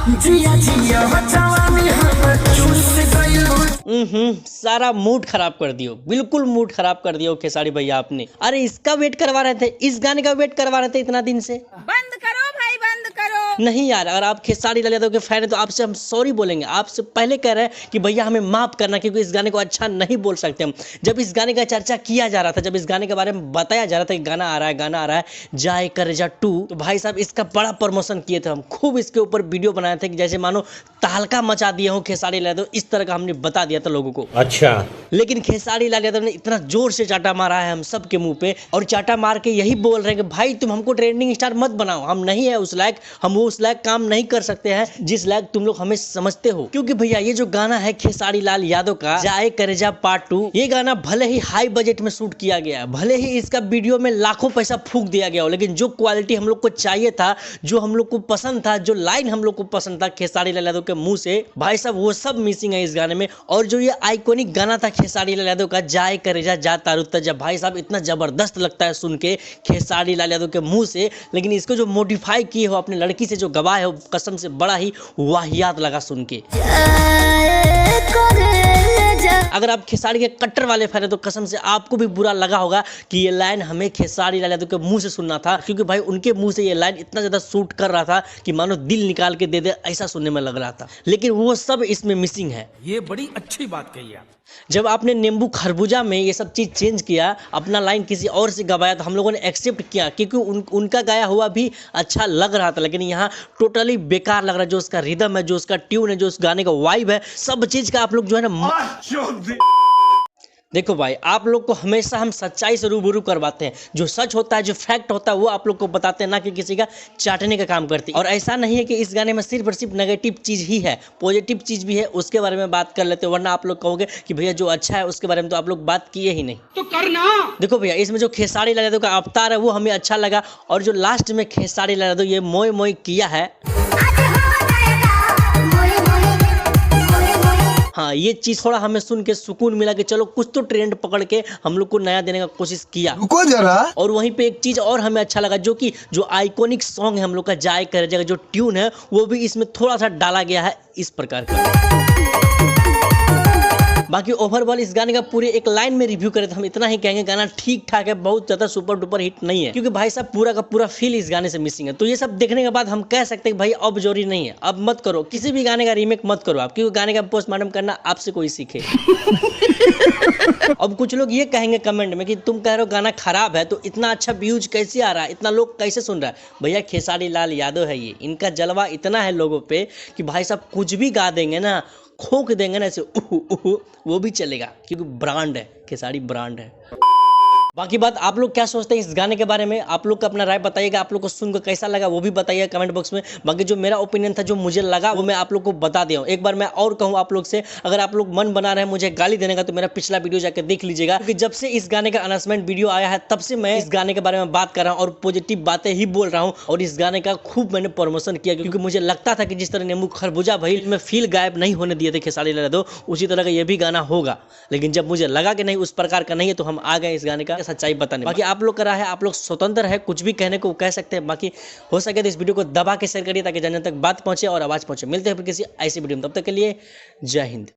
जिया जिया जवानी हमर चूस गइल। सारा मूड खराब कर दियो, बिल्कुल मूड खराब कर दियो खेसारी भैया आपने। अरे इसका वेट करवा रहे थे, इस गाने का वेट करवा रहे थे इतना दिन से। बंद करो भाई, बंद करो। नहीं यार, अगर आप खेसारी लाल यादव के फैन है तो आपसे हम सॉरी बोलेंगे, आपसे पहले कह रहे हैं कि भैया हमें माफ करना, क्योंकि इस गाने को अच्छा नहीं बोल सकते हम। जब इस गाने का चर्चा किया जा रहा था, जब इस गाने के बारे में बताया जा रहा था कि गाना आ रहा है जाए करेजा 2, तो भाई साहब इसका बड़ा प्रमोशन किए थे हम, खूब इसके ऊपर वीडियो बनाए थे कि जैसे मानो तहलका मचा दिए हो खेसारी लाल यादव, इस तरह का हमने बता दिया था लोगों को। अच्छा, लेकिन खेसारी लाल यादव ने इतना जोर से चाटा मारा है हम सब के मुंह पे, और चाटा मार के यही बोल रहे हैं कि भाई तुम हमको ट्रेंडिंग स्टार मत बनाओ, हम नहीं है उस लायक, हम वो उस लायक काम नहीं कर सकते हैं जिस लायक तुम लोग हमें समझते हो। क्योंकि भैया ये जो गाना है खेसारी लाल यादव का जाए करेजा पार्ट 2, ये गाना भले ही हाई बजट में शूट किया गया है, भले ही इसका वीडियो में लाखों पैसा फूंक दिया गया हो, लेकिन जो क्वालिटी हम लोग को चाहिए था, जो हम लोग को पसंद था, जो लाइन हम लोग को पसंद था खेसारी लाल यादव के मुंह से, भाई साहब वो सब मिसिंग है इस गाने में। और जो ये आइकॉनिक गाना था खेसारी लाल यादव का जाए करेजा जा तारू तजा, भाई साहब इतना जबरदस्त लगता है सुन के खेसारी लाल यादव के मुंह से, लेकिन इसको जो मॉडिफाई किए हो अपने लड़की से जो गवाए हो, कसम से बड़ा ही वाहियात लगा सुन के। अगर आप खेसारी के कट्टर वाले फैन है तो कसम से आपको भी बुरा लगा होगा कि ये लाइन हमें खेसारी लाल यादव के मुंह से सुनना था, क्योंकि भाई उनके मुंह से ये लाइन इतना ज्यादा सूट कर रहा था कि मानो दिल निकाल के दे दे, ऐसा सुनने में लग रहा था। लेकिन वो सब इसमें मिसिंग है। ये बड़ी अच्छी बात कही आप। जब आपने नींबू खरबूजा में ये सब चीज़ चेंज किया, अपना लाइन किसी और से गवाया, तो हम लोगों ने एक्सेप्ट किया, क्योंकि उनका गाया हुआ भी अच्छा लग रहा था। लेकिन यहाँ टोटली बेकार लग रहा है, जो उसका रिदम है, जो उसका ट्यून है, जो उस गाने का वाइब है, सब चीज़ का आप लोग जो है ना। देखो भाई, आप लोग को हमेशा हम सच्चाई से रूबरू करवाते हैं, जो सच होता है, जो फैक्ट होता है वो आप लोग को बताते हैं, ना कि किसी का चाटने का काम करते हैं। और ऐसा नहीं है कि इस गाने में सिर्फ और सिर्फ नेगेटिव चीज़ ही है, पॉजिटिव चीज़ भी है, उसके बारे में बात कर लेते हैं, वरना आप लोग कहोगे कि भैया जो अच्छा है उसके बारे में तो आप लोग बात किए ही नहीं। तो करना। देखो भैया, इसमें जो खेसारी लाल यादव का अवतार है वो हमें अच्छा लगा, और जो लास्ट में खेसारी लाल यादव ये मोए मोए किया है, हाँ ये चीज थोड़ा हमें सुन के सुकून मिला कि चलो कुछ तो ट्रेंड पकड़ के हम लोग को नया देने का कोशिश किया। रुको जरा। और वहीं पे एक चीज और हमें अच्छा लगा, जो कि जो आइकॉनिक सॉन्ग है हम लोग का जाए करेजा का जो ट्यून है, वो भी इसमें थोड़ा सा डाला गया है इस प्रकार का। बाकी ओवरऑल इस गाने का पूरे एक लाइन में रिव्यू करें तो हम इतना ही कहेंगे, गाना ठीक ठाक है, बहुत ज्यादा सुपर डुपर हिट नहीं है, क्योंकि भाई साहब पूरा का पूरा फील इस गाने से मिसिंग है। तो ये सब देखने के बाद हम कह सकते हैं कि भाई अब जोरी नहीं है, अब मत करो किसी भी गाने का रीमेक मत करो आप, क्योंकि गाने का पोस्टमार्टम करना आपसे कोई सीखे। अब कुछ लोग ये कहेंगे कमेंट में कि तुम कह रहे हो गाना खराब है, तो इतना अच्छा व्यूज कैसे आ रहा है, इतना लोग कैसे सुन रहा है। भैया खेसारी लाल यादव है ये, इनका जलवा इतना है लोगों पे कि भाई साहब कुछ भी गा देंगे ना, खोक देंगे ना ऐसे वो भी चलेगा, क्योंकि ब्रांड है, खेसारी ब्रांड है। बाकी बात आप लोग क्या सोचते हैं इस गाने के बारे में, आप लोग का अपना राय बताइएगा, आप लोग को सुनकर कैसा लगा वो भी बताइएगा कमेंट बॉक्स में। बाकी जो मेरा ओपिनियन था, जो मुझे लगा, वो मैं आप लोग को बता दिया हूँ। एक बार मैं और कहूँ आप लोग से, अगर आप लोग मन बना रहे हैं मुझे गाली देने का, तो मेरा पिछला वीडियो जाकर देख लीजिएगा, क्योंकि जब से इस गाने का अनाउंसमेंट वीडियो आया है तब से मैं इस गाने के बारे में बात कर रहा हूँ और पॉजिटिव बातें ही बोल रहा हूँ, और इस गाने का खूब मैंने प्रमोशन किया, क्योंकि मुझे लगता था कि जिस तरह नींबू खरबूजा भाई में फील गायब नहीं होने दिए थे खेसारी लाल यादव, उसी तरह का ये भी गाना होगा। लेकिन जब मुझे लगा कि नहीं उस प्रकार का नहीं है, तो हम आ गए इस गाने का सच्चाई बताने। बाकी आप लोग का राय है, आप लोग स्वतंत्र है, कुछ भी कहने को कह सकते हैं। बाकी हो सके तो इस वीडियो को दबा के शेयर करिए, ताकि जन तक बात पहुंचे और आवाज पहुंचे। मिलते हैं फिर किसी ऐसी वीडियो में, तब तक के लिए जय हिंद।